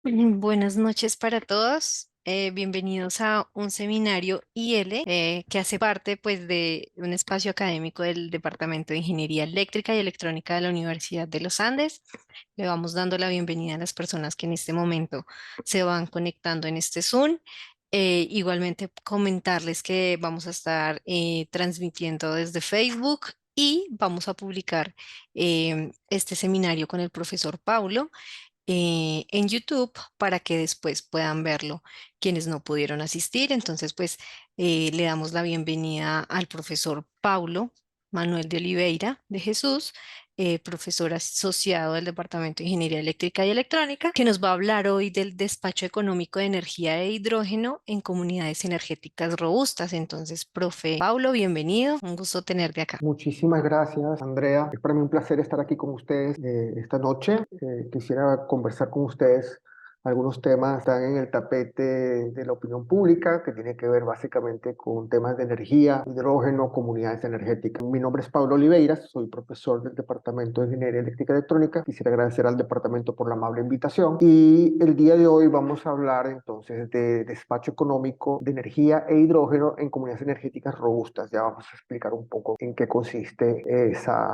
Buenas noches para todos. Bienvenidos a un seminario IL que hace parte pues de un espacio académico del Departamento de Ingeniería Eléctrica y Electrónica de la Universidad de los Andes. Le vamos dando la bienvenida a las personas que en este momento se van conectando en este Zoom. Igualmente comentarles que vamos a estar transmitiendo desde Facebook y vamos a publicar este seminario con el profesor Paulo en YouTube para que después puedan verlo quienes no pudieron asistir. Entonces, pues le damos la bienvenida al profesor Paulo Manuel de Oliveira de Jesús, profesor asociado del Departamento de Ingeniería Eléctrica y Electrónica, que nos va a hablar hoy del despacho económico de energía de hidrógeno en comunidades energéticas robustas. Entonces, profe Paulo, bienvenido, un gusto tenerte acá. Muchísimas gracias, Andrea. Es para mí un placer estar aquí con ustedes esta noche. Quisiera conversar con ustedes algunos temas que están en el tapete de la opinión pública, que tiene que ver básicamente con temas de energía, hidrógeno, comunidades energéticas. Mi nombre es Pablo Oliveira, soy profesor del Departamento de Ingeniería Eléctrica y Electrónica. Quisiera agradecer al departamento por la amable invitación. Y el día de hoy vamos a hablar entonces de despacho económico de energía e hidrógeno en comunidades energéticas robustas. Ya vamos a explicar un poco en qué consiste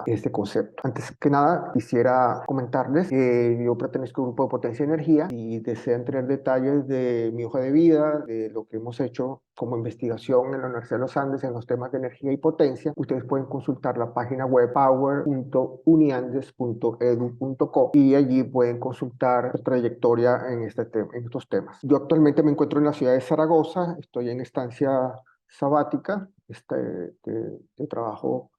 este concepto. Antes que nada, quisiera comentarles que yo pertenezco a un grupo de Potencia Energía y desean tener detalles de mi hoja de vida, de lo que hemos hecho como investigación en la Universidad de los Andes en los temas de energía y potencia. Ustedes pueden consultar la página web power.uniandes.edu.co y allí pueden consultar trayectoria en en estos temas. Yo actualmente me encuentro en la ciudad de Zaragoza, estoy en estancia sabática, de trabajo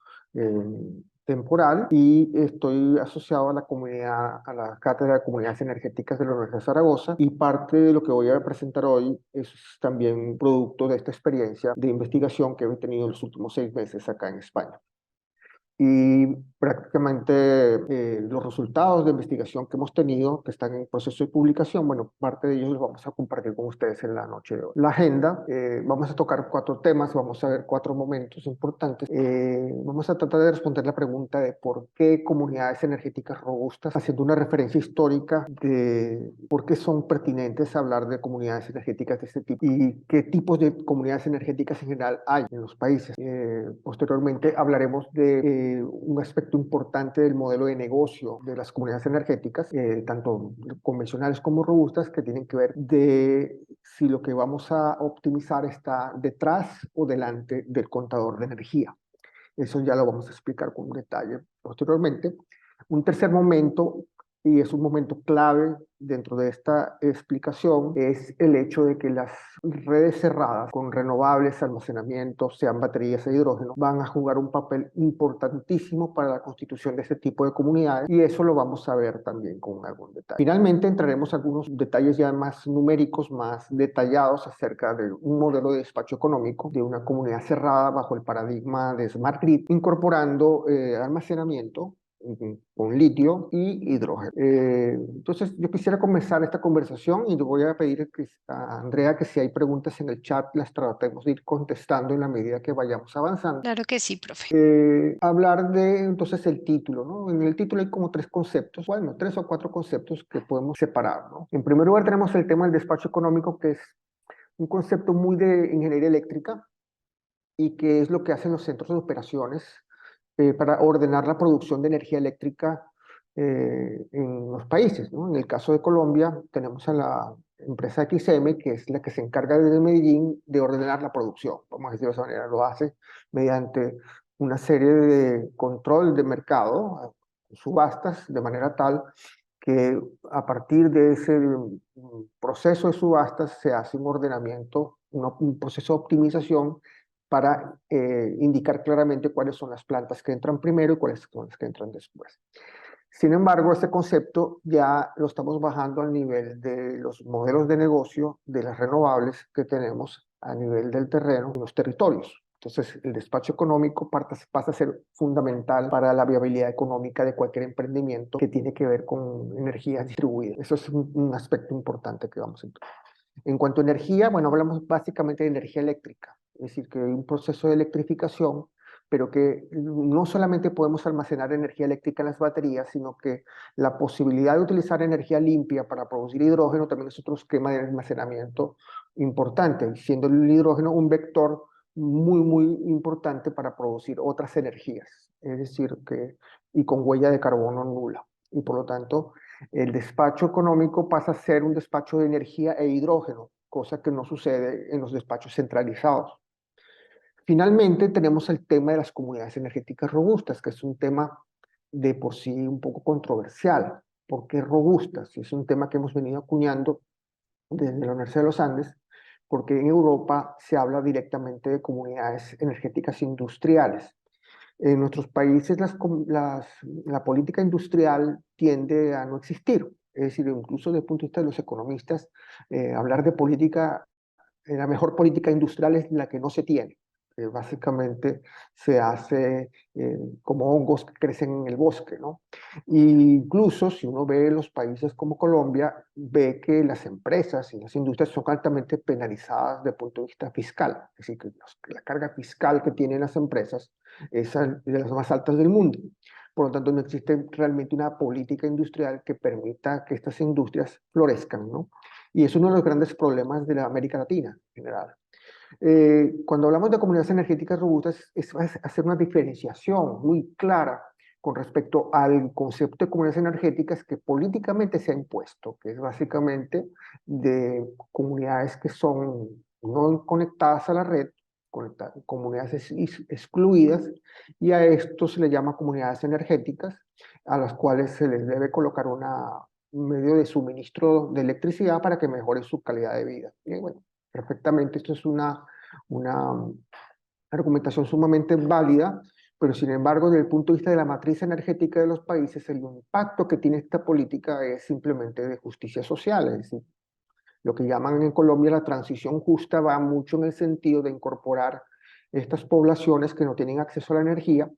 temporal, y estoy asociado a la comunidad, a la Cátedra de Comunidades Energéticas de la Universidad de Zaragoza, y parte de lo que voy a presentar hoy es también producto de esta experiencia de investigación que he tenido en los últimos 6 meses acá en España. Y prácticamente los resultados de investigación que hemos tenido, que están en proceso de publicación, bueno, parte de ellos los vamos a compartir con ustedes en la noche de hoy. La agenda, vamos a tocar 4 temas, vamos a ver 4 momentos importantes. Vamos a tratar de responder la pregunta de por qué comunidades energéticas robustas, haciendo una referencia histórica de por qué son pertinentes hablar de comunidades energéticas de este tipo y qué tipos de comunidades energéticas en general hay en los países. Posteriormente hablaremos de un aspecto importante del modelo de negocio de las comunidades energéticas, tanto convencionales como robustas, que tienen que ver de si lo que vamos a optimizar está detrás o delante del contador de energía. Eso ya lo vamos a explicar con detalle posteriormente. Un tercer momento, y es un momento clave dentro de esta explicación, es el hecho de que las redes cerradas con renovables, almacenamiento, sean baterías e hidrógeno, van a jugar un papel importantísimo para la constitución de este tipo de comunidades, y eso lo vamos a ver también con algún detalle. Finalmente entraremos a algunos detalles ya más numéricos, más detallados acerca de un modelo de despacho económico de una comunidad cerrada bajo el paradigma de Smart Grid, incorporando almacenamiento con litio y hidrógeno. Entonces, yo quisiera comenzar esta conversación y le voy a pedir a Andrea que si hay preguntas en el chat las tratemos de ir contestando en la medida que vayamos avanzando. Claro que sí, profe. Hablar de entonces el título, ¿no? En el título hay como 3 conceptos, bueno, 3 o 4 conceptos que podemos separar, ¿no? En primer lugar tenemos el tema del despacho económico, que es un concepto muy de ingeniería eléctrica y que es lo que hacen los centros de operaciones para ordenar la producción de energía eléctrica en los países, ¿no? En el caso de Colombia tenemos a la empresa XM, que es la que se encarga desde Medellín de ordenar la producción, vamos a decirlo de esa manera, lo hace mediante una serie de control de mercado, subastas, de manera tal que a partir de ese proceso de subastas se hace un ordenamiento, un proceso de optimización para indicar claramente cuáles son las plantas que entran primero y cuáles son las que entran después. Sin embargo, este concepto ya lo estamos bajando al nivel de los modelos de negocio de las renovables que tenemos a nivel del terreno en los territorios. Entonces, el despacho económico pasa a ser fundamental para la viabilidad económica de cualquier emprendimiento que tiene que ver con energías distribuidas. Eso es un aspecto importante que vamos a entrar. En cuanto a energía, bueno, hablamos básicamente de energía eléctrica, es decir, que hay un proceso de electrificación, pero que no solamente podemos almacenar energía eléctrica en las baterías, sino que la posibilidad de utilizar energía limpia para producir hidrógeno también es otro esquema de almacenamiento importante, siendo el hidrógeno un vector muy, muy importante para producir otras energías, es decir, y con huella de carbono nula. Y por lo tanto, el despacho económico pasa a ser un despacho de energía e hidrógeno, cosa que no sucede en los despachos centralizados. Finalmente, tenemos el tema de las comunidades energéticas robustas, que es un tema de por sí un poco controversial. ¿Por qué robustas? Es un tema que hemos venido acuñando desde la Universidad de los Andes, porque en Europa se habla directamente de comunidades energéticas industriales. En nuestros países la política industrial tiende a no existir. Es decir, incluso desde el punto de vista de los economistas, hablar de política, la mejor política industrial es la que no se tiene. Básicamente se hace como hongos que crecen en el bosque, ¿no? Y incluso si uno ve los países como Colombia, ve que las empresas y las industrias son altamente penalizadas desde el punto de vista fiscal. Es decir, que la carga fiscal que tienen las empresas es de las más altas del mundo. Por lo tanto, no existe realmente una política industrial que permita que estas industrias florezcan, ¿no? Y es uno de los grandes problemas de la América Latina en general. Cuando hablamos de comunidades energéticas robustas, es hacer una diferenciación muy clara con respecto al concepto de comunidades energéticas que políticamente se ha impuesto, que es básicamente de comunidades que son no conectadas a la red, comunidades excluidas, y a esto se le llama comunidades energéticas, a las cuales se les debe colocar un medio de suministro de electricidad para que mejore su calidad de vida. Y bueno, perfectamente, esto es una argumentación sumamente válida, pero sin embargo, desde el punto de vista de la matriz energética de los países, el impacto que tiene esta política es simplemente de justicia social, es decir, lo que llaman en Colombia la transición justa va mucho en el sentido de incorporar estas poblaciones que no tienen acceso a la energía,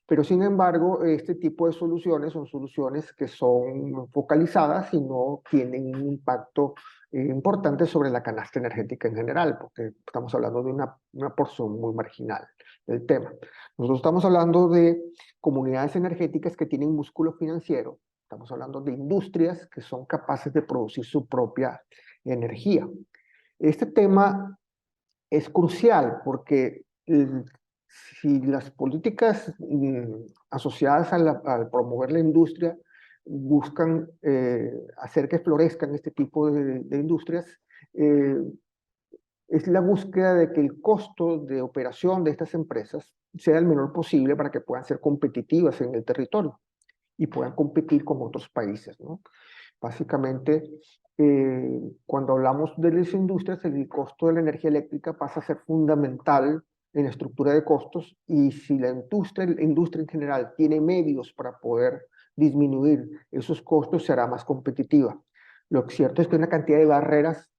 pero sin embargo, este tipo de soluciones son soluciones que son focalizadas y no tienen un impacto importante sobre la canasta energética en general, porque estamos hablando de una porción muy marginal del tema. Nosotros estamos hablando de comunidades energéticas que tienen músculo financiero, estamos hablando de industrias que son capaces de producir su propia energía. Este tema es crucial porque si las políticas asociadas al promover la industria buscan hacer que florezcan este tipo de industrias, eh, es la búsqueda de que el costo de operación de estas empresas sea el menor posible para que puedan ser competitivas en el territorio y puedan competir con otros países, ¿no? Básicamente, cuando hablamos de las industrias, el costo de la energía eléctrica pasa a ser fundamental en la estructura de costos y si la industria en general tiene medios para poder disminuir esos costos, será más competitiva. Lo cierto es que hay una cantidad de barreras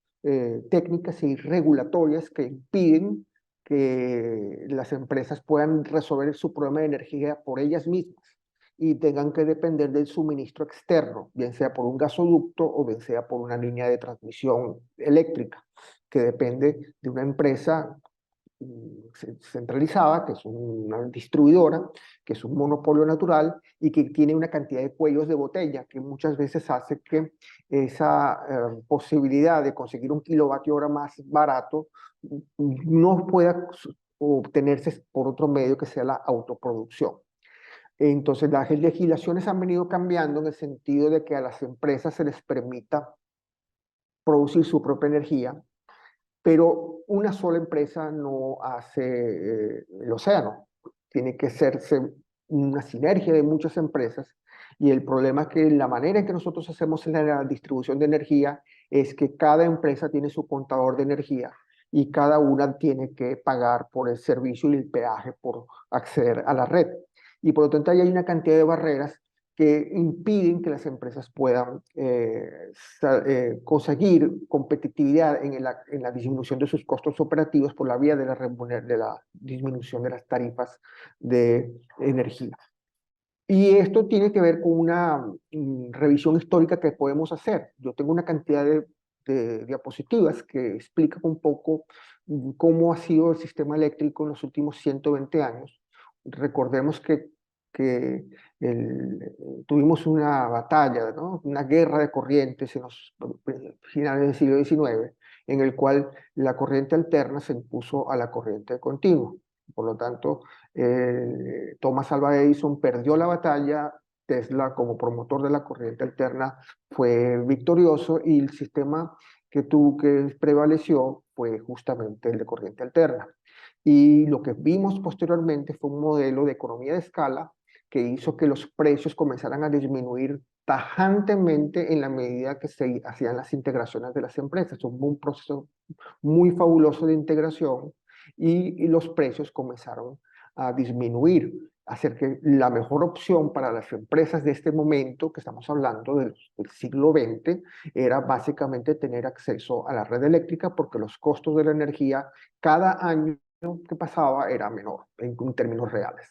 técnicas y regulatorias que impiden que las empresas puedan resolver su problema de energía por ellas mismas y tengan que depender del suministro externo, bien sea por un gasoducto o bien sea por una línea de transmisión eléctrica, que depende de una empresa centralizada, que es una distribuidora, que es un monopolio natural y que tiene una cantidad de cuellos de botella que muchas veces hace que esa posibilidad de conseguir un kilovatio hora más barato no pueda obtenerse por otro medio que sea la autoproducción. Entonces, las legislaciones han venido cambiando en el sentido de que a las empresas se les permita producir su propia energía, pero una sola empresa no hace el océano. Tiene que serse una sinergia de muchas empresas y el problema es que la manera en que nosotros hacemos la distribución de energía es que cada empresa tiene su contador de energía y cada una tiene que pagar por el servicio y el peaje por acceder a la red. Y por lo tanto, ahí hay una cantidad de barreras que impiden que las empresas puedan conseguir competitividad en la disminución de sus costos operativos por la vía de la disminución de las tarifas de energía. Y esto tiene que ver con una revisión histórica que podemos hacer. Yo tengo una cantidad de de diapositivas que explican un poco cómo ha sido el sistema eléctrico en los últimos 120 años. Recordemos que tuvimos una batalla, ¿no? Una guerra de corrientes en los finales del siglo XIX, en el cual la corriente alterna se impuso a la corriente continua. Por lo tanto, Thomas Alva Edison perdió la batalla. Tesla, como promotor de la corriente alterna, fue victorioso, y el sistema que prevaleció fue justamente el de corriente alterna. Y lo que vimos posteriormente fue un modelo de economía de escala que hizo que los precios comenzaran a disminuir tajantemente en la medida que se hacían las integraciones de las empresas. Hubo un proceso muy fabuloso de integración, y los precios comenzaron a disminuir, hacer que la mejor opción para las empresas de este momento, que estamos hablando del siglo XX, era básicamente tener acceso a la red eléctrica, porque los costos de la energía cada año que pasaba era menor en términos reales.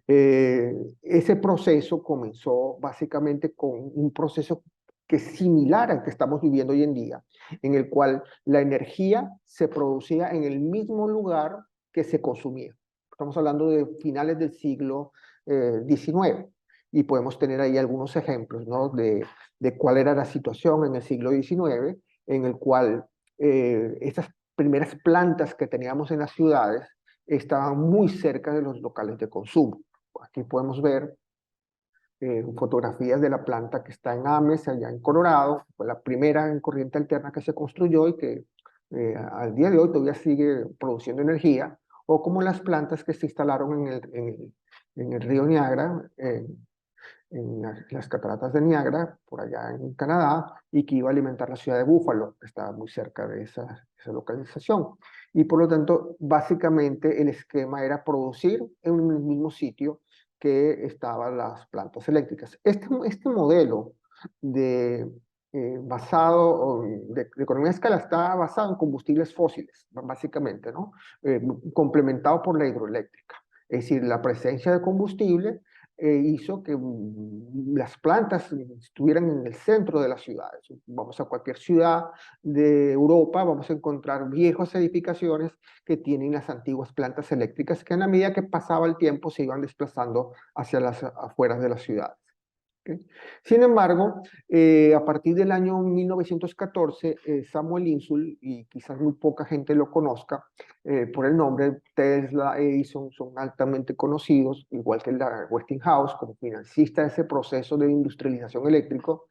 Ese proceso comenzó básicamente con un proceso que es similar al que estamos viviendo hoy en día, en el cual la energía se producía en el mismo lugar que se consumía. Estamos hablando de finales del siglo XIX, y podemos tener ahí algunos ejemplos, ¿no? de cuál era la situación en el siglo XIX, en el cual estas primeras plantas que teníamos en las ciudades estaban muy cerca de los locales de consumo. Aquí podemos ver fotografías de la planta que está en Ames, allá en Colorado. Fue la primera en corriente alterna que se construyó, y que al día de hoy todavía sigue produciendo energía, o como las plantas que se instalaron en el río Niágara, en las cataratas de Niágara, por allá en Canadá, y que iba a alimentar la ciudad de Búfalo, que estaba muy cerca de esa localización. Y por lo tanto, básicamente el esquema era producir en el mismo sitio que estaban las plantas eléctricas. Este modelo de, de economía de escala está basado en combustibles fósiles, básicamente, ¿no? Complementado por la hidroeléctrica. Es decir, la presencia de combustible hizo que las plantas estuvieran en el centro de las ciudades. Vamos a cualquier ciudad de Europa, vamos a encontrar viejas edificaciones que tienen las antiguas plantas eléctricas, que a la medida que pasaba el tiempo se iban desplazando hacia las afueras de las ciudades. ¿Okay? Sin embargo, a partir del año 1914, Samuel Insull, y quizás muy poca gente lo conozca por el nombre, Tesla, Edison son altamente conocidos, igual que la Westinghouse, como financista de ese proceso de industrialización eléctrico.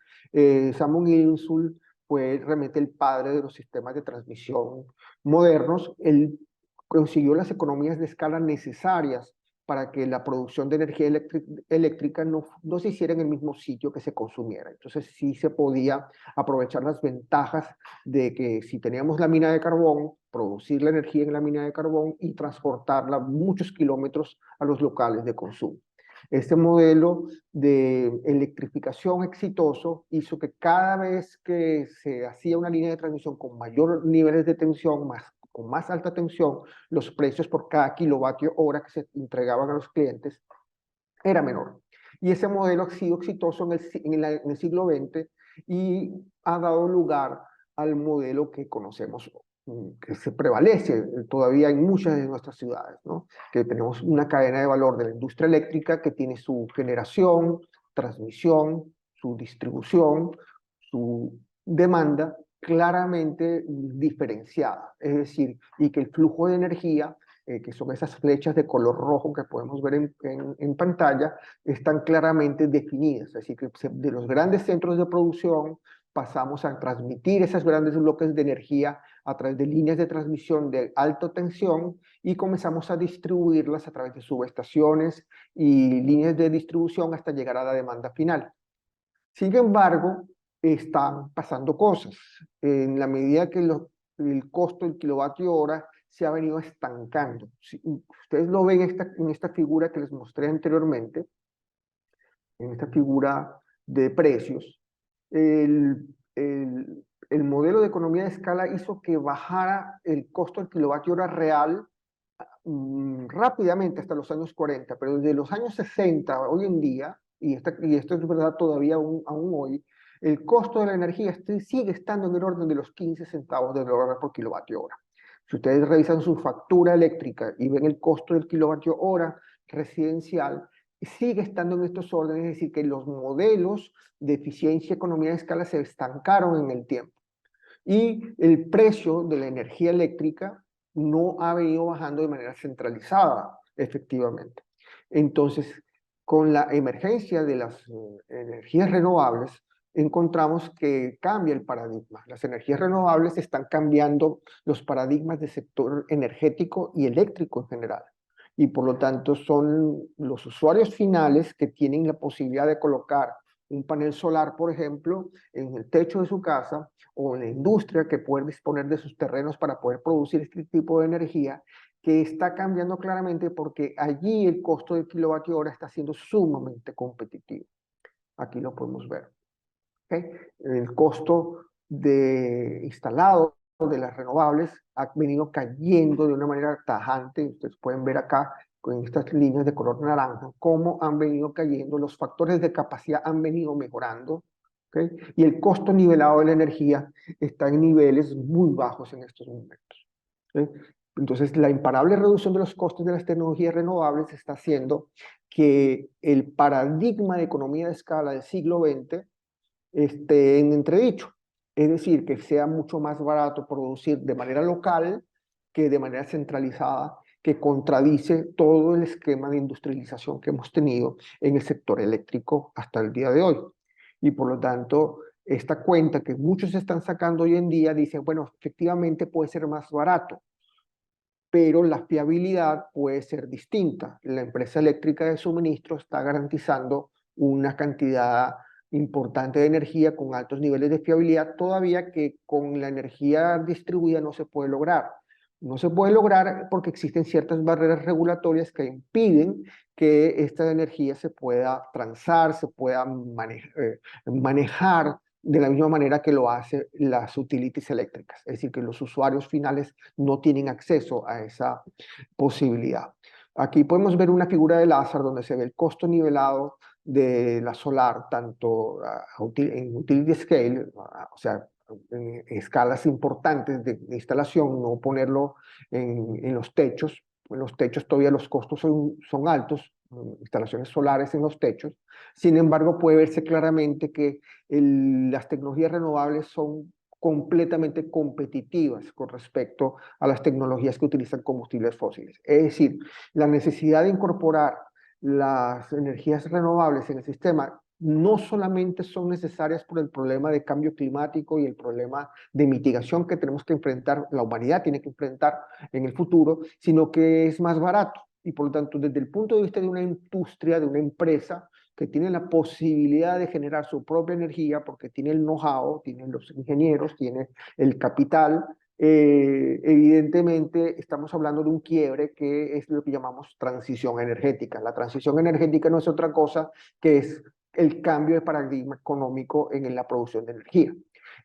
Samuel Insull fue realmente el padre de los sistemas de transmisión modernos. Él consiguió las economías de escala necesarias para que la producción de energía eléctrica no se hiciera en el mismo sitio que se consumiera. Entonces sí se podía aprovechar las ventajas de que si teníamos la mina de carbón, producir la energía en la mina de carbón y transportarla muchos kilómetros a los locales de consumo. Este modelo de electrificación exitoso hizo que cada vez que se hacía una línea de transmisión con mayor niveles de tensión, con más alta tensión, los precios por cada kilovatio hora que se entregaban a los clientes era menor. Y ese modelo ha sido exitoso en el siglo XX, y ha dado lugar al modelo que conocemos, que se prevalece todavía en muchas de nuestras ciudades, ¿no? Que tenemos una cadena de valor de la industria eléctrica que tiene su generación, transmisión, su distribución, su demanda claramente diferenciada. Es decir, y que el flujo de energía, que son esas flechas de color rojo que podemos ver en pantalla, están claramente definidas. Es decir, que de los grandes centros de producción pasamos a transmitir esos grandes bloques de energía a través de líneas de transmisión de alta tensión, y comenzamos a distribuirlas a través de subestaciones y líneas de distribución hasta llegar a la demanda final. Sin embargo, están pasando cosas. En la medida que el costo del kilovatio hora se ha venido estancando. Si ustedes lo ven en esta figura que les mostré anteriormente, en esta figura de precios, el, el modelo de economía de escala hizo que bajara el costo del kilovatio hora real rápidamente hasta los años 40, pero desde los años 60, hoy en día, y esto es verdad todavía aún hoy, el costo de la energía sigue estando en el orden de los 15 centavos de dólar por kilovatio hora. Si ustedes revisan su factura eléctrica y ven el costo del kilovatio hora residencial, sigue estando en estos órdenes, es decir, que los modelos de eficiencia y economía de escala se estancaron en el tiempo. Y el precio de la energía eléctrica no ha venido bajando de manera centralizada, efectivamente. Entonces, con la emergencia de las energías renovables, encontramos que cambia el paradigma. Las energías renovables están cambiando los paradigmas del sector energético y eléctrico en general. Y por lo tanto son los usuarios finales que tienen la posibilidad de colocar un panel solar, por ejemplo, en el techo de su casa, o en la industria que puede disponer de sus terrenos para poder producir este tipo de energía, que está cambiando claramente porque allí el costo del kilovatio hora está siendo sumamente competitivo. Aquí lo podemos ver. ¿Okay? El costo de instalado de las renovables ha venido cayendo de una manera tajante. Ustedes pueden ver acá con estas líneas de color naranja cómo han venido cayendo, los factores de capacidad han venido mejorando. ¿Okay? Y el costo nivelado de la energía está en niveles muy bajos en estos momentos. ¿Okay? Entonces, la imparable reducción de los costos de las tecnologías renovables está haciendo que el paradigma de economía de escala del siglo XX esté en entredicho. Es decir, que sea mucho más barato producir de manera local que de manera centralizada, que contradice todo el esquema de industrialización que hemos tenido en el sector eléctrico hasta el día de hoy. Y por lo tanto, esta cuenta que muchos están sacando hoy en día dicen, bueno, efectivamente puede ser más barato, pero la fiabilidad puede ser distinta. La empresa eléctrica de suministro está garantizando una cantidad importante de energía con altos niveles de fiabilidad, todavía que con la energía distribuida no se puede lograr. No se puede lograr porque existen ciertas barreras regulatorias que impiden que esta energía se pueda transar, se pueda manejar de la misma manera que lo hacen las utilities eléctricas. Es decir, que los usuarios finales no tienen acceso a esa posibilidad. Aquí podemos ver una figura de Lázaro donde se ve el costo nivelado de la solar, tanto en utility scale, o sea, en escalas importantes de instalación, no ponerlo en los techos. En los techos todavía los costos son altos, instalaciones solares en los techos. Sin embargo, puede verse claramente que las tecnologías renovables son completamente competitivas con respecto a las tecnologías que utilizan combustibles fósiles. Es decir, la necesidad de incorporar las energías renovables en el sistema no solamente son necesarias por el problema de cambio climático y el problema de mitigación que tenemos que enfrentar, la humanidad tiene que enfrentar en el futuro, sino que es más barato. Y por lo tanto, desde el punto de vista de una industria, de una empresa, que tiene la posibilidad de generar su propia energía porque tiene el know-how, tiene los ingenieros, tiene el capital, evidentemente estamos hablando de un quiebre que es lo que llamamos transición energética. La transición energética no es otra cosa que es el cambio de paradigma económico en la producción de energía.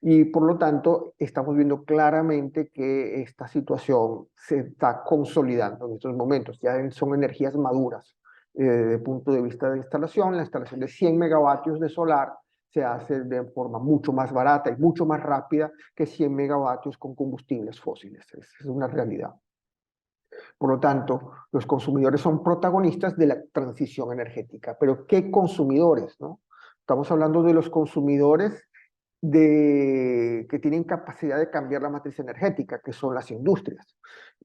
Y por lo tanto, estamos viendo claramente que esta situación se está consolidando en estos momentos. Ya son energías maduras. Desde el punto de vista de instalación, la instalación de 100 megavatios de solar se hace de forma mucho más barata y mucho más rápida que 100 megavatios con combustibles fósiles. Esa es una realidad. Por lo tanto, los consumidores son protagonistas de la transición energética. Pero ¿qué consumidores, no? Estamos hablando de los consumidores que tienen capacidad de cambiar la matriz energética, que son las industrias.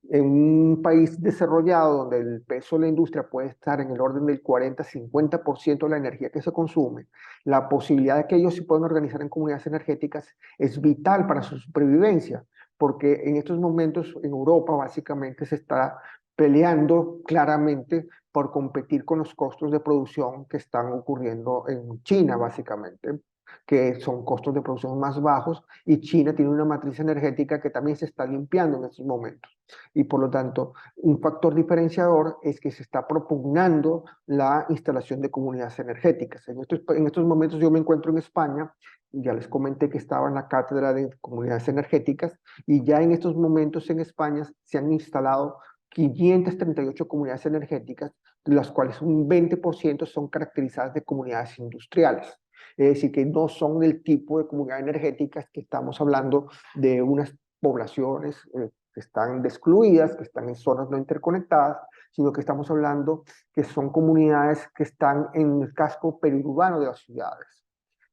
En un país desarrollado donde el peso de la industria puede estar en el orden del 40-50% de la energía que se consume, la posibilidad de que ellos se puedan organizar en comunidades energéticas es vital para su supervivencia, porque en estos momentos en Europa básicamente se está peleando claramente por competir con los costos de producción que están ocurriendo en China, básicamente, que son costos de producción más bajos, y China tiene una matriz energética que también se está limpiando en estos momentos. Y por lo tanto, un factor diferenciador es que se está propugnando la instalación de comunidades energéticas. En estos momentos yo me encuentro en España, ya les comenté que estaba en la cátedra de comunidades energéticas, y ya en estos momentos en España se han instalado 538 comunidades energéticas, de las cuales un 20% son caracterizadas de comunidades industriales. es decir, que no son del tipo de comunidades energéticas que estamos hablando de unas poblaciones que están excluidas, que están en zonas no interconectadas, sino que estamos hablando que son comunidades que están en el casco periurbano de las ciudades.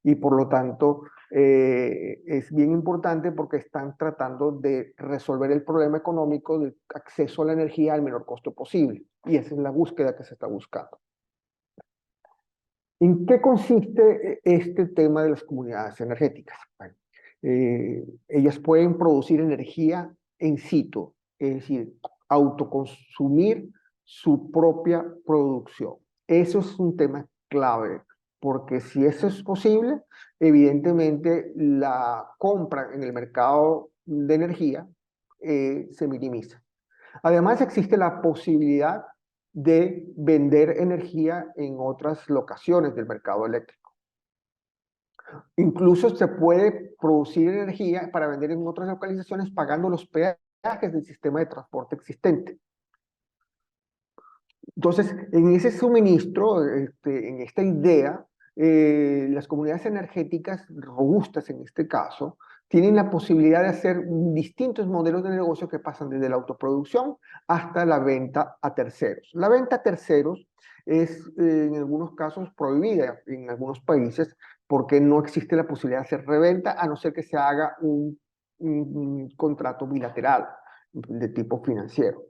Y por lo tanto, es bien importante porque están tratando de resolver el problema económico del acceso a la energía al menor costo posible. Y esa es la búsqueda que se está buscando. ¿En qué consiste este tema de las comunidades energéticas? Bueno, ellas pueden producir energía en situ, es decir, autoconsumir su propia producción. Eso es un tema clave, porque si eso es posible, evidentemente la compra en el mercado de energía se minimiza. Además, existe la posibilidad de vender energía en otras locaciones del mercado eléctrico. Incluso se puede producir energía para vender en otras localizaciones pagando los peajes del sistema de transporte existente. Entonces, en ese suministro, en esta idea, las comunidades energéticas robustas en este caso, tienen la posibilidad de hacer distintos modelos de negocio que pasan desde la autoproducción hasta la venta a terceros. La venta a terceros es en algunos casos prohibida en algunos países porque no existe la posibilidad de hacer reventa a no ser que se haga un contrato bilateral de tipo financiero.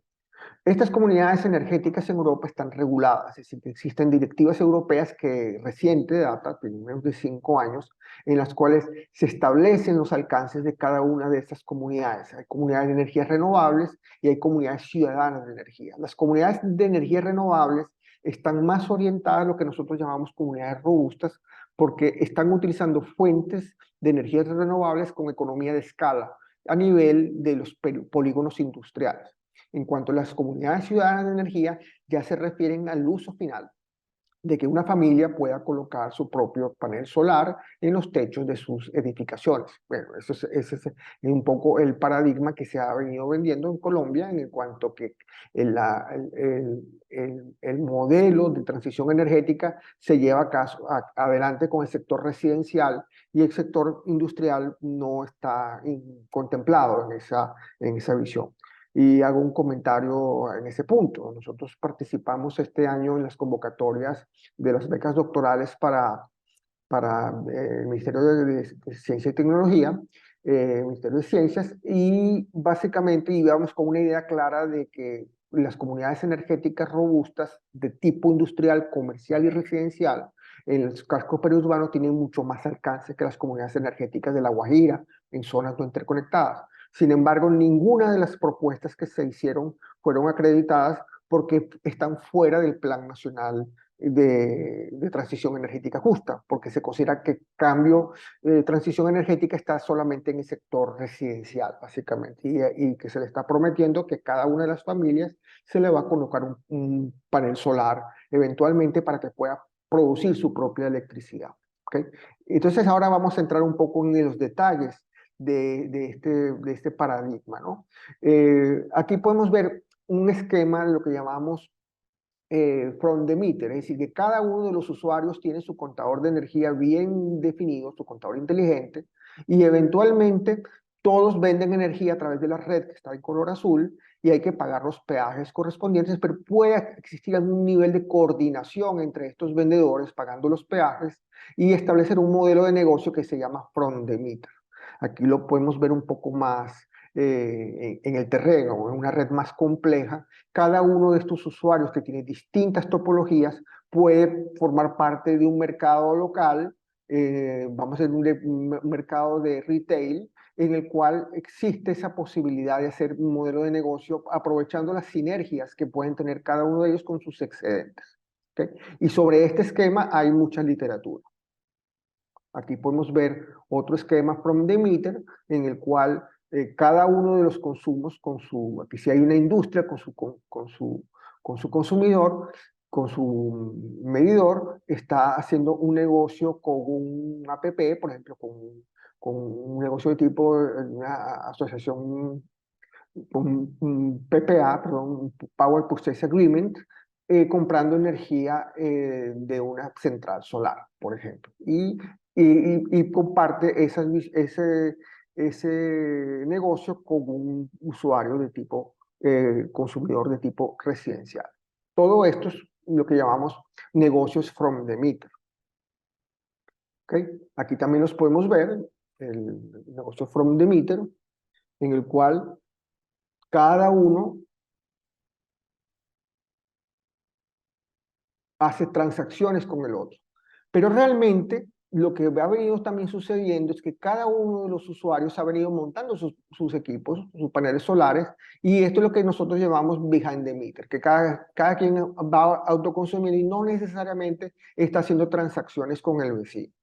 Estas comunidades energéticas en Europa están reguladas, es decir, que existen directivas europeas que reciente data, tienen menos de 5 años, en las cuales se establecen los alcances de cada una de estas comunidades. Hay comunidades de energías renovables y hay comunidades ciudadanas de energía. Las comunidades de energías renovables están más orientadas a lo que nosotros llamamos comunidades robustas, porque están utilizando fuentes de energías renovables con economía de escala a nivel de los polígonos industriales. En cuanto a las comunidades ciudadanas de energía, ya se refieren al uso final, de que una familia pueda colocar su propio panel solar en los techos de sus edificaciones. Bueno, ese es un poco el paradigma que se ha venido vendiendo en Colombia, en cuanto que el modelo de transición energética se lleva adelante con el sector residencial y el sector industrial no está contemplado en esa visión. Y hago un comentario en ese punto. Nosotros participamos este año en las convocatorias de las becas doctorales para el Ministerio de Ciencia y Tecnología, Ministerio de Ciencias, y básicamente íbamos con una idea clara de que las comunidades energéticas robustas de tipo industrial, comercial y residencial en los cascos periurbanos tienen mucho más alcance que las comunidades energéticas de La Guajira, en zonas no interconectadas. Sin embargo, ninguna de las propuestas que se hicieron fueron acreditadas porque están fuera del Plan Nacional de Transición Energética Justa, porque se considera que cambio, transición energética está solamente en el sector residencial, básicamente, y que se le está prometiendo que cada una de las familias se le va a colocar un panel solar eventualmente para que pueda producir su propia electricidad. ¿Okay? Entonces ahora vamos a entrar un poco en los detalles de este paradigma, ¿no? Aquí podemos ver un esquema de lo que llamamos from the meter, es decir, que cada uno de los usuarios tiene su contador de energía bien definido, su contador inteligente, y eventualmente todos venden energía a través de la red que está en color azul y hay que pagar los peajes correspondientes, pero puede existir algún nivel de coordinación entre estos vendedores pagando los peajes y establecer un modelo de negocio que se llama from the meter. Aquí lo podemos ver un poco más en el terreno, en una red más compleja. Cada uno de estos usuarios que tiene distintas topologías puede formar parte de un mercado local, vamos a decir un mercado de retail, en el cual existe esa posibilidad de hacer un modelo de negocio aprovechando las sinergias que pueden tener cada uno de ellos con sus excedentes. ¿Okay? Y sobre este esquema hay mucha literatura. Aquí podemos ver otro esquema from the meter en el cual cada uno de los consumos, aquí si hay una industria con su consumidor, con su medidor, está haciendo un negocio con un APP, por ejemplo, con un negocio de tipo, una asociación, con un PPA, perdón, un Power Purchase Agreement, comprando energía de una central solar, por ejemplo. Y y comparte ese negocio con un usuario de tipo consumidor de tipo residencial. Todo esto es lo que llamamos negocios from the meter. ¿Okay? Aquí también los podemos ver, el negocio from the meter, en el cual cada uno hace transacciones con el otro. Pero realmente lo que ha venido también sucediendo es que cada uno de los usuarios ha venido montando sus equipos, sus paneles solares, y esto es lo que nosotros llamamos behind the meter, que cada quien va autoconsumiendo y no necesariamente está haciendo transacciones con el vecino.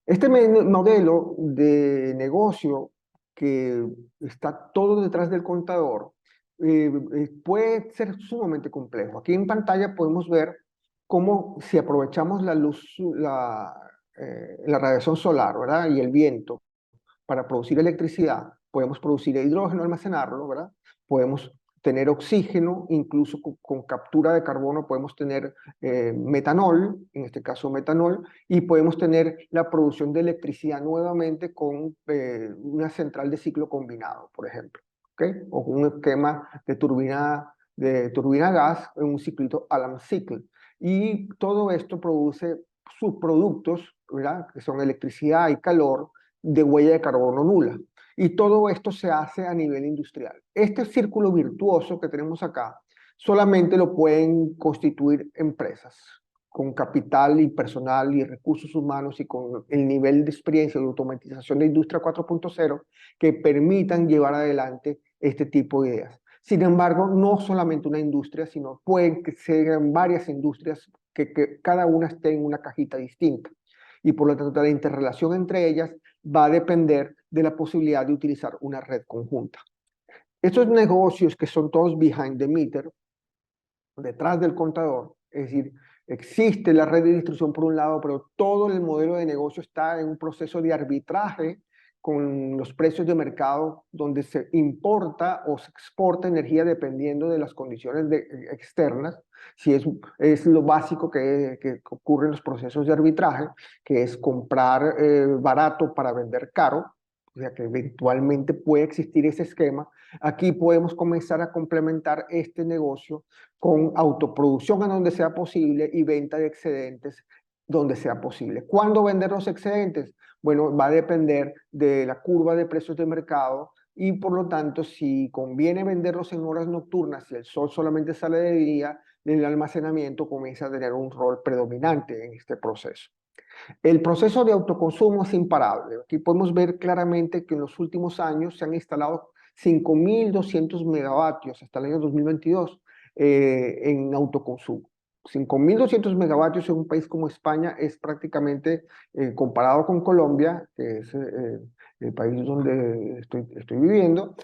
Este modelo de negocio que está todo detrás del contador puede ser sumamente complejo. Aquí en pantalla podemos ver cómo si aprovechamos la luz, la radiación solar, ¿verdad? Y el viento para producir electricidad, podemos producir hidrógeno, almacenarlo, ¿verdad? Podemos tener oxígeno, incluso con captura de carbono podemos tener metanol, en este caso metanol, y podemos tener la producción de electricidad nuevamente con una central de ciclo combinado, por ejemplo, ¿okay? O con un esquema de turbina gas en un ciclito Alam Cycle. Y todo esto produce subproductos, ¿verdad? Que son electricidad y calor, de huella de carbono nula. Y todo esto se hace a nivel industrial. Este círculo virtuoso que tenemos acá solamente lo pueden constituir empresas con capital y personal y recursos humanos y con el nivel de experiencia de automatización de Industria 4.0 que permitan llevar adelante este tipo de ideas. Sin embargo, no solamente una industria, sino pueden que sean varias industrias que cada una esté en una cajita distinta. Y por lo tanto, la interrelación entre ellas va a depender de la posibilidad de utilizar una red conjunta. Estos negocios que son todos behind the meter, detrás del contador, es decir, existe la red de distribución por un lado, pero todo el modelo de negocio está en un proceso de arbitraje con los precios de mercado, donde se importa o se exporta energía dependiendo de las condiciones externas, si es lo básico que ocurre en los procesos de arbitraje, que es comprar barato para vender caro, o sea que eventualmente puede existir ese esquema. Aquí podemos comenzar a complementar este negocio con autoproducción en donde sea posible y venta de excedentes donde sea posible. ¿Cuándo vender los excedentes? Bueno, va a depender de la curva de precios de mercado y por lo tanto, si conviene venderlos en horas nocturnas, si el sol solamente sale de día, el almacenamiento comienza a tener un rol predominante en este proceso. El proceso de autoconsumo es imparable. Aquí podemos ver claramente que en los últimos años se han instalado 5.200 megavatios hasta el año 2022 en autoconsumo. 5.200 megavatios en un país como España es prácticamente, comparado con Colombia, que es el país donde estoy viviendo,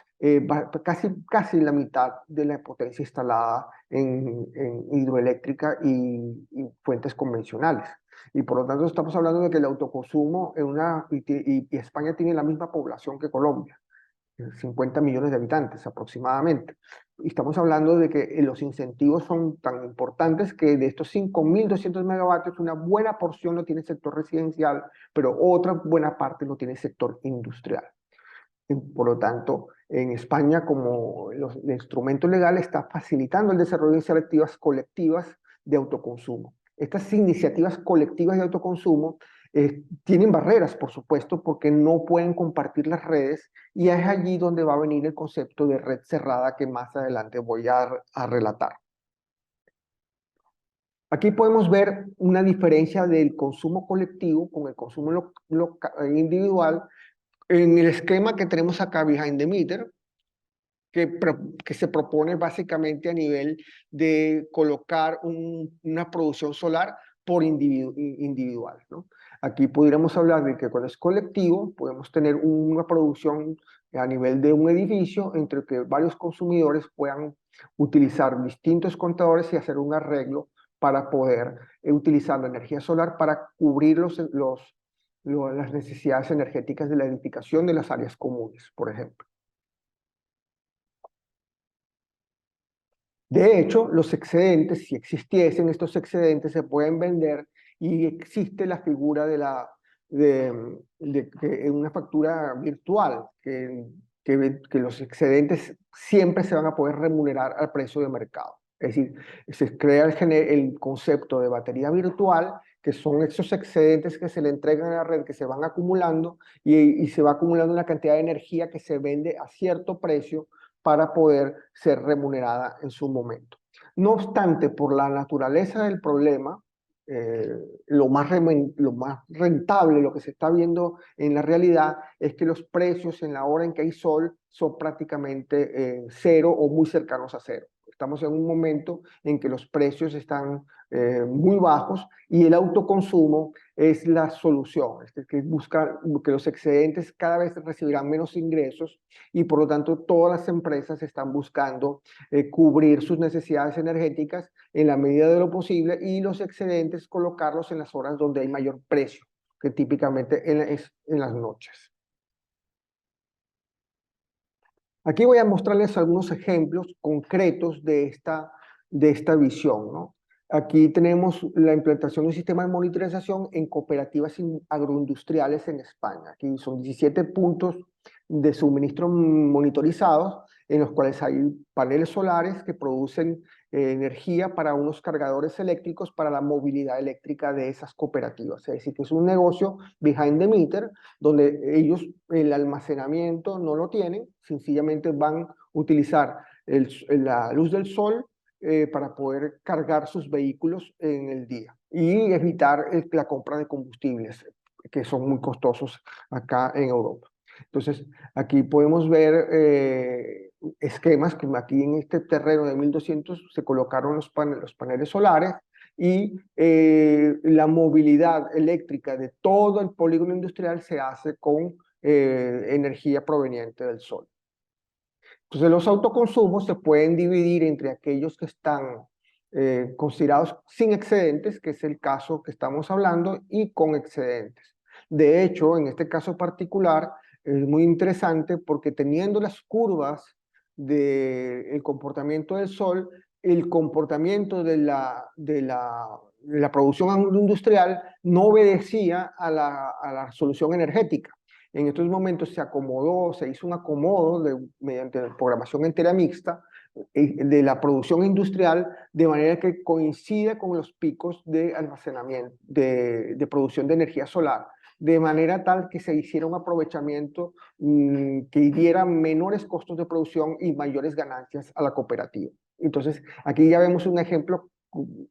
casi la mitad de la potencia instalada en hidroeléctrica y fuentes convencionales. Y por lo tanto estamos hablando de que el autoconsumo y España tiene la misma población que Colombia, 50 millones de habitantes aproximadamente. Y estamos hablando de que los incentivos son tan importantes que de estos 5.200 megavatios, una buena porción lo tiene el sector residencial, pero otra buena parte lo tiene el sector industrial. Por lo tanto, en España, como el instrumento legal está facilitando el desarrollo de iniciativas colectivas de autoconsumo. Estas iniciativas colectivas de autoconsumo tienen barreras, por supuesto, porque no pueden compartir las redes y es allí donde va a venir el concepto de red cerrada que más adelante voy a relatar. Aquí podemos ver una diferencia del consumo colectivo con el consumo individual en el esquema que tenemos acá behind the meter, que se propone básicamente a nivel de colocar una producción solar por individual, ¿no? Aquí pudiéramos hablar de que cuando es colectivo podemos tener una producción a nivel de un edificio entre que varios consumidores puedan utilizar distintos contadores y hacer un arreglo para poder utilizar la energía solar para cubrir las necesidades energéticas de la edificación de las áreas comunes, por ejemplo. De hecho, los excedentes, si existiesen estos excedentes, se pueden vender y existe la figura de una factura virtual, que los excedentes siempre se van a poder remunerar al precio de mercado. Es decir, se crea el concepto de batería virtual, que son esos excedentes que se le entregan a la red, que se van acumulando y se va acumulando una cantidad de energía que se vende a cierto precio para poder ser remunerada en su momento. No obstante, por la naturaleza del problema, eh, lo más rentable, lo que se está viendo en la realidad, es que los precios en la hora en que hay sol son prácticamente cero o muy cercanos a cero. Estamos en un momento en que los precios están muy bajos y el autoconsumo es la solución, es que busca que los excedentes cada vez recibirán menos ingresos y por lo tanto todas las empresas están buscando cubrir sus necesidades energéticas en la medida de lo posible y los excedentes colocarlos en las horas donde hay mayor precio, que típicamente es en las noches. Aquí voy a mostrarles algunos ejemplos concretos de esta visión, ¿no? Aquí tenemos la implantación de un sistema de monitorización en cooperativas agroindustriales en España. Aquí son 17 puntos de suministro monitorizados en los cuales hay paneles solares que producen energía para unos cargadores eléctricos para la movilidad eléctrica de esas cooperativas. Es decir, que es un negocio behind the meter donde ellos el almacenamiento no lo tienen, sencillamente van a utilizar la luz del sol para poder cargar sus vehículos en el día y evitar la compra de combustibles que son muy costosos acá en Europa. Entonces, aquí podemos ver esquemas que aquí en este terreno de 1200 se colocaron los paneles solares y la movilidad eléctrica de todo el polígono industrial se hace con energía proveniente del sol. Entonces los autoconsumos se pueden dividir entre aquellos que están considerados sin excedentes, que es el caso que estamos hablando, y con excedentes. De hecho, en este caso particular, es muy interesante porque teniendo las curvas del comportamiento del sol, el comportamiento de la producción industrial no obedecía a la solución energética. En estos momentos se acomodó, se hizo un acomodo mediante programación entera mixta de la producción industrial de manera que coincide con los picos de almacenamiento, de producción de energía solar, de manera tal que se hiciera un aprovechamiento que diera menores costos de producción y mayores ganancias a la cooperativa. Entonces, aquí ya vemos un ejemplo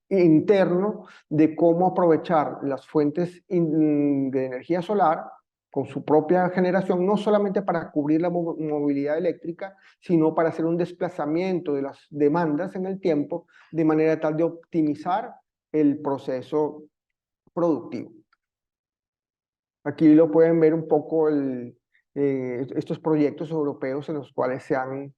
interno de cómo aprovechar las fuentes de energía solar con su propia generación, no solamente para cubrir la movilidad eléctrica, sino para hacer un desplazamiento de las demandas en el tiempo, de manera tal de optimizar el proceso productivo. Aquí lo pueden ver un poco estos proyectos europeos en los cuales se han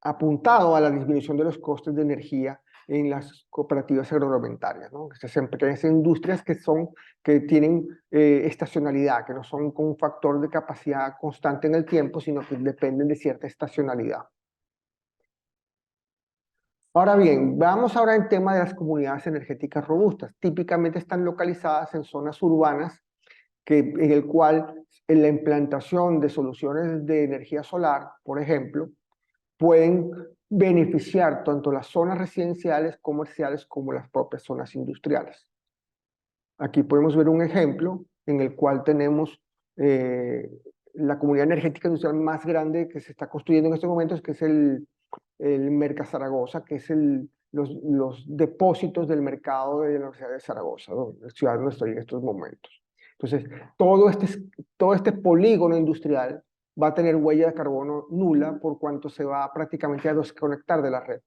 apuntado a la disminución de los costes de energía en las cooperativas agroalimentarias, ¿no? Estas pequeñas industrias que tienen estacionalidad, que no son con un factor de capacidad constante en el tiempo, sino que dependen de cierta estacionalidad. Ahora bien, vamos ahora al tema de las comunidades energéticas robustas. Típicamente están localizadas en zonas urbanas en el cual en la implantación de soluciones de energía solar, por ejemplo, pueden beneficiar tanto las zonas residenciales, comerciales, como las propias zonas industriales. Aquí podemos ver un ejemplo en el cual tenemos la comunidad energética industrial más grande que se está construyendo en estos momentos, que es el Merca Zaragoza, que es los depósitos del mercado de la Universidad de Zaragoza, ¿no? La ciudad donde estoy en estos momentos. Entonces, todo este polígono industrial va a tener huella de carbono nula por cuanto se va prácticamente a desconectar de la red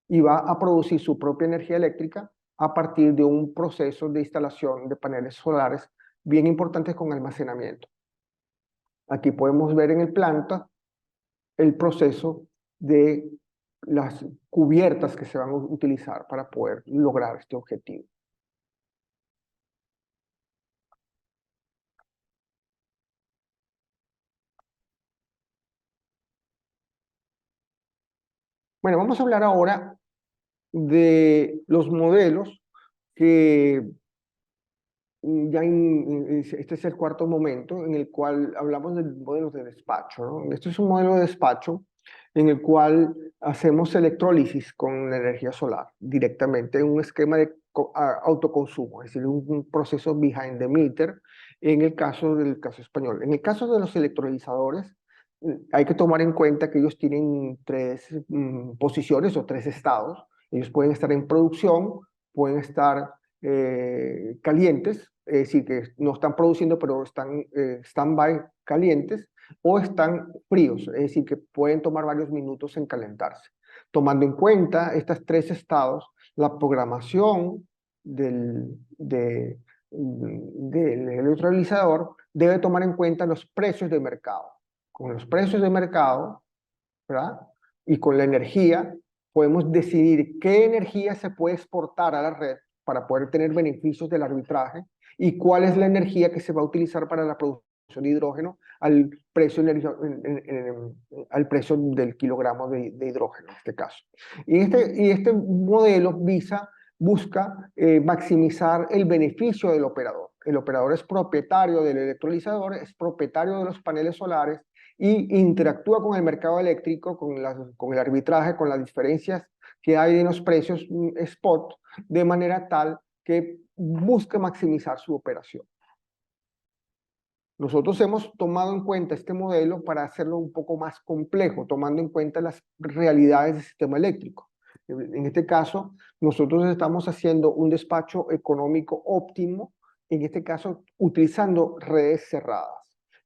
y va a producir su propia energía eléctrica a partir de un proceso de instalación de paneles solares bien importantes con almacenamiento. Aquí podemos ver en el planta el proceso de las cubiertas que se van a utilizar para poder lograr este objetivo. Bueno, vamos a hablar ahora de los modelos que este es el cuarto momento en el cual hablamos de modelos de despacho, ¿no? Este es un modelo de despacho en el cual hacemos electrólisis con la energía solar directamente en un esquema de autoconsumo, es decir, un proceso behind the meter en el caso del caso español. En el caso de los electrolizadores, hay que tomar en cuenta que ellos tienen tres posiciones o tres estados. Ellos pueden estar en producción, pueden estar calientes, es decir, que no están produciendo, pero están stand-by calientes, o están fríos, es decir, que pueden tomar varios minutos en calentarse. Tomando en cuenta estos tres estados, la programación del electrolizador debe tomar en cuenta los precios de mercado. Con los precios de mercado, ¿verdad? Y con la energía, podemos decidir qué energía se puede exportar a la red para poder tener beneficios del arbitraje y cuál es la energía que se va a utilizar para la producción de hidrógeno al precio del kilogramo de hidrógeno en este caso. Y este modelo busca maximizar el beneficio del operador. El operador es propietario del electrolizador, es propietario de los paneles solares y interactúa con el mercado eléctrico, con el arbitraje, con las diferencias que hay en los precios spot, de manera tal que busque maximizar su operación. Nosotros hemos tomado en cuenta este modelo para hacerlo un poco más complejo, tomando en cuenta las realidades del sistema eléctrico. En este caso, nosotros estamos haciendo un despacho económico óptimo, en este caso utilizando redes cerradas.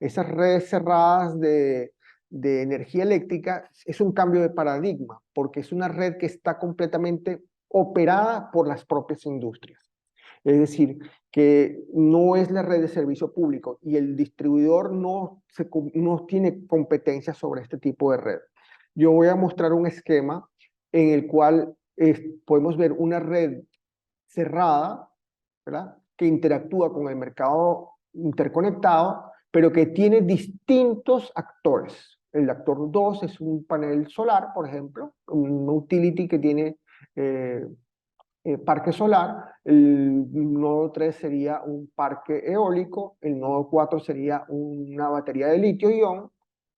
Esas redes cerradas de energía eléctrica es un cambio de paradigma, porque es una red que está completamente operada por las propias industrias. Es decir, que no es la red de servicio público y el distribuidor no tiene competencia sobre este tipo de red. Yo voy a mostrar un esquema en el cual podemos ver una red cerrada, ¿verdad? Que interactúa con el mercado interconectado, pero que tiene distintos actores. El actor 2 es un panel solar, por ejemplo, un utility que tiene parque solar, el nodo 3 sería un parque eólico, el nodo 4 sería una batería de litio-ion,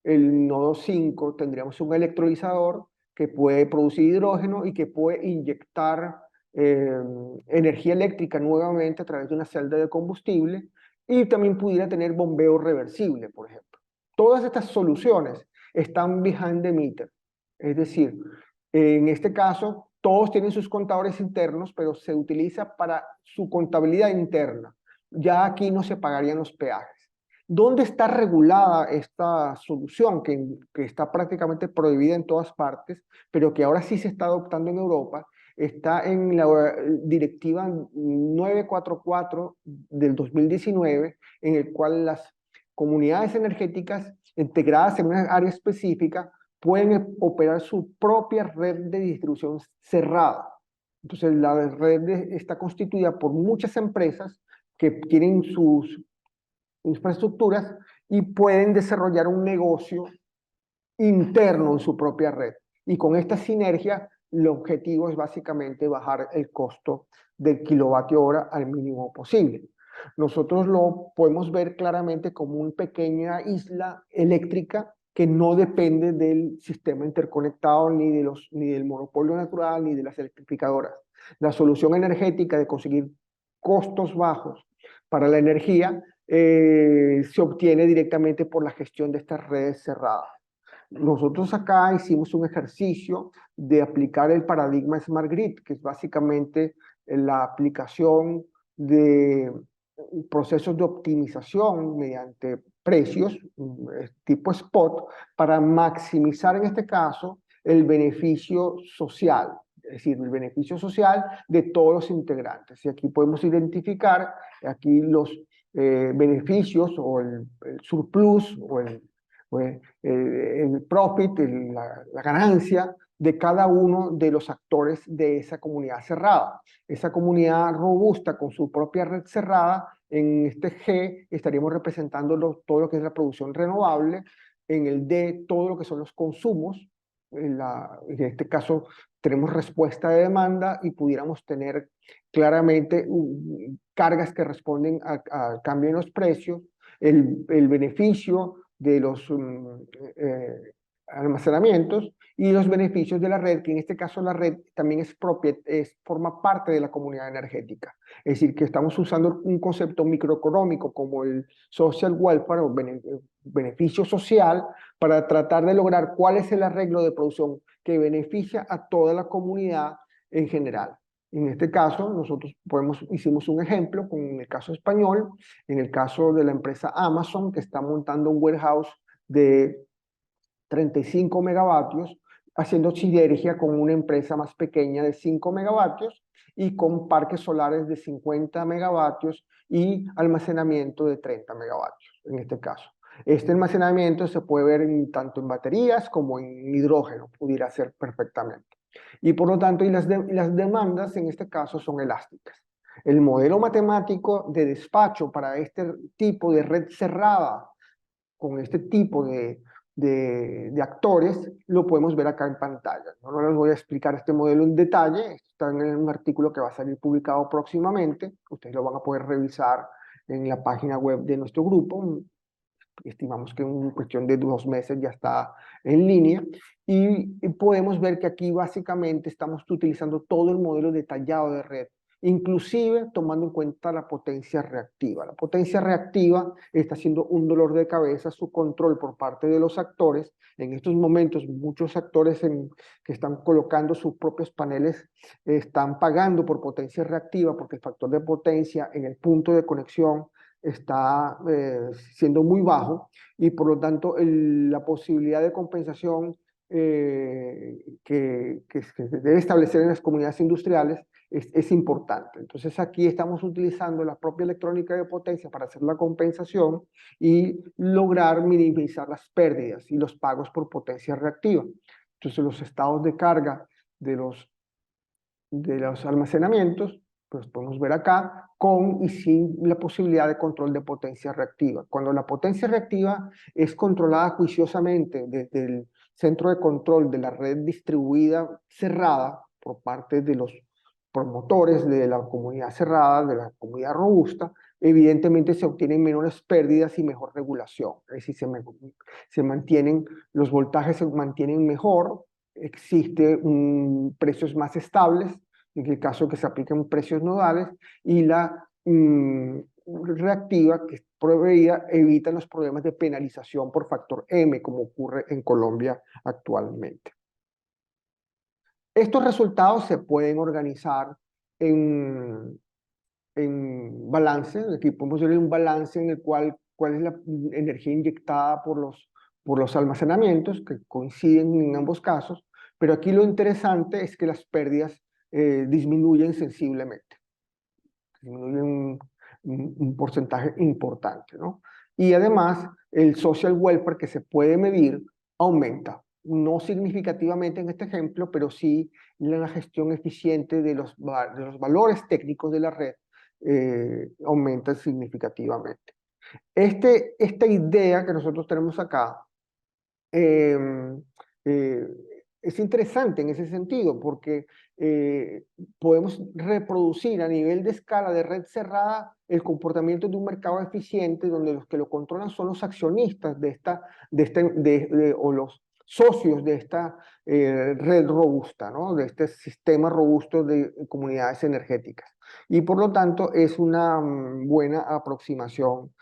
el nodo 5 tendríamos un electrolizador que puede producir hidrógeno y que puede inyectar eh, energía eléctrica nuevamente a través de una celda de combustible y también pudiera tener bombeo reversible, por ejemplo. Todas estas soluciones están behind the meter, es decir, en este caso, todos tienen sus contadores internos, pero se utiliza para su contabilidad interna. Ya aquí no se pagarían los peajes. ¿Dónde está regulada esta solución que está prácticamente prohibida en todas partes, pero que ahora sí se está adoptando en Europa? Está en la directiva 944 del 2019, en el cual las comunidades energéticas integradas en una área específica pueden operar su propia red de distribución cerrada. Entonces, la red está constituida por muchas empresas que tienen sus infraestructuras y pueden desarrollar un negocio interno en su propia red. Y con esta sinergia, el objetivo es básicamente bajar el costo del kilovatio hora al mínimo posible. Nosotros lo podemos ver claramente como una pequeña isla eléctrica que no depende del sistema interconectado ni del monopolio natural ni de las electrificadoras. La solución energética de conseguir costos bajos para la energía se obtiene directamente por la gestión de estas redes cerradas. Nosotros acá hicimos un ejercicio de aplicar el paradigma Smart Grid, que es básicamente la aplicación de procesos de optimización mediante precios tipo spot para maximizar en este caso el beneficio social, es decir, el beneficio social de todos los integrantes. Y aquí podemos identificar aquí los beneficios o el surplus o el profit, la ganancia de cada uno de los actores de esa comunidad cerrada. Esa comunidad robusta con su propia red cerrada, en este G estaríamos representando todo lo que es la producción renovable, en el D todo lo que son los consumos, en este caso tenemos respuesta de demanda y pudiéramos tener claramente cargas que responden al cambio en los precios, el beneficio de los almacenamientos y los beneficios de la red, que en este caso la red también forma parte de la comunidad energética. Es decir, que estamos usando un concepto microeconómico como el social welfare o beneficio social para tratar de lograr cuál es el arreglo de producción que beneficia a toda la comunidad en general. En este caso, nosotros hicimos un ejemplo con el caso español, en el caso de la empresa Amazon, que está montando un warehouse de 35 megavatios, haciendo sinergia con una empresa más pequeña de 5 megavatios y con parques solares de 50 megavatios y almacenamiento de 30 megavatios, en este caso. Este almacenamiento se puede ver tanto en baterías como en hidrógeno, pudiera ser perfectamente. Y por lo tanto, las demandas en este caso son elásticas. El modelo matemático de despacho para este tipo de red cerrada con este tipo de actores, lo podemos ver acá en pantalla. No les voy a explicar este modelo en detalle, está en un artículo que va a salir publicado próximamente, ustedes lo van a poder revisar en la página web de nuestro grupo, estimamos que en cuestión de 2 meses ya está en línea, y podemos ver que aquí básicamente estamos utilizando todo el modelo detallado de red, inclusive tomando en cuenta la potencia reactiva. La potencia reactiva está siendo un dolor de cabeza, su control por parte de los actores. En estos momentos, muchos actores que están colocando sus propios paneles están pagando por potencia reactiva porque el factor de potencia en el punto de conexión está siendo muy bajo y por lo tanto la posibilidad de compensación que se debe establecer en las comunidades industriales es importante. Entonces aquí estamos utilizando la propia electrónica de potencia para hacer la compensación y lograr minimizar las pérdidas y los pagos por potencia reactiva. Entonces los estados de carga de los almacenamientos, pues podemos ver acá, con y sin la posibilidad de control de potencia reactiva. Cuando la potencia reactiva es controlada juiciosamente desde el centro de control de la red distribuida cerrada por parte de los promotores de la comunidad cerrada, de la comunidad robusta, evidentemente se obtienen menores pérdidas y mejor regulación. Es decir, se mantienen, los voltajes se mantienen mejor, existe precios más estables, en el caso que se apliquen precios nodales, y la reactiva, que es proveída, evita los problemas de penalización por factor M, como ocurre en Colombia actualmente. Estos resultados se pueden organizar en, en balance. Aquí podemos ver un balance en el cual es la energía inyectada por los almacenamientos, que coinciden en ambos casos, pero aquí lo interesante es que las pérdidas disminuyen sensiblemente, disminuyen un porcentaje importante, ¿no? Y además, el social welfare que se puede medir aumenta, no significativamente en este ejemplo, pero sí la gestión eficiente de los valores técnicos de la red aumenta significativamente. Esta idea que nosotros tenemos acá eh, eh, es interesante en ese sentido porque podemos reproducir a nivel de escala de red cerrada el comportamiento de un mercado eficiente donde los que lo controlan son los accionistas o los socios de esta red robusta, ¿no? De este sistema robusto de comunidades energéticas. Y por lo tanto es una buena aproximación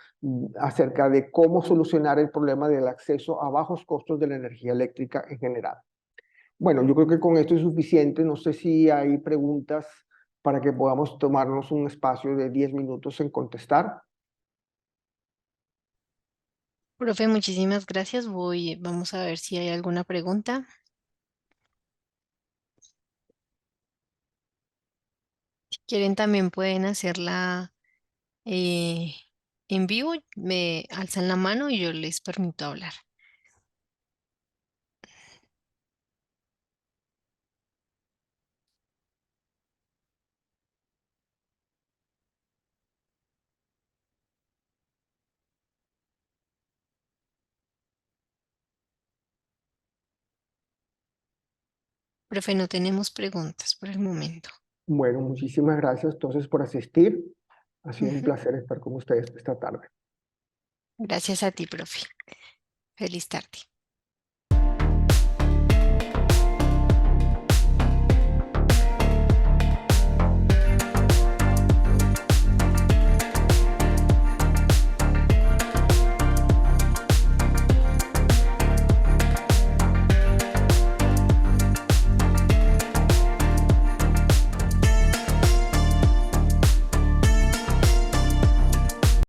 acerca de cómo solucionar el problema del acceso a bajos costos de la energía eléctrica en general. Bueno, yo creo que con esto es suficiente. No sé si hay preguntas para que podamos tomarnos un espacio de 10 minutos en contestar. Profe, muchísimas gracias. Vamos a ver si hay alguna pregunta. Si quieren, también pueden hacerla eh, en vivo. Me alzan la mano y yo les permito hablar. Profe, no tenemos preguntas por el momento. Bueno, muchísimas gracias entonces por asistir. Ha sido un Ujú. placer estar con ustedes esta tarde. Gracias a ti, profe. Feliz tarde.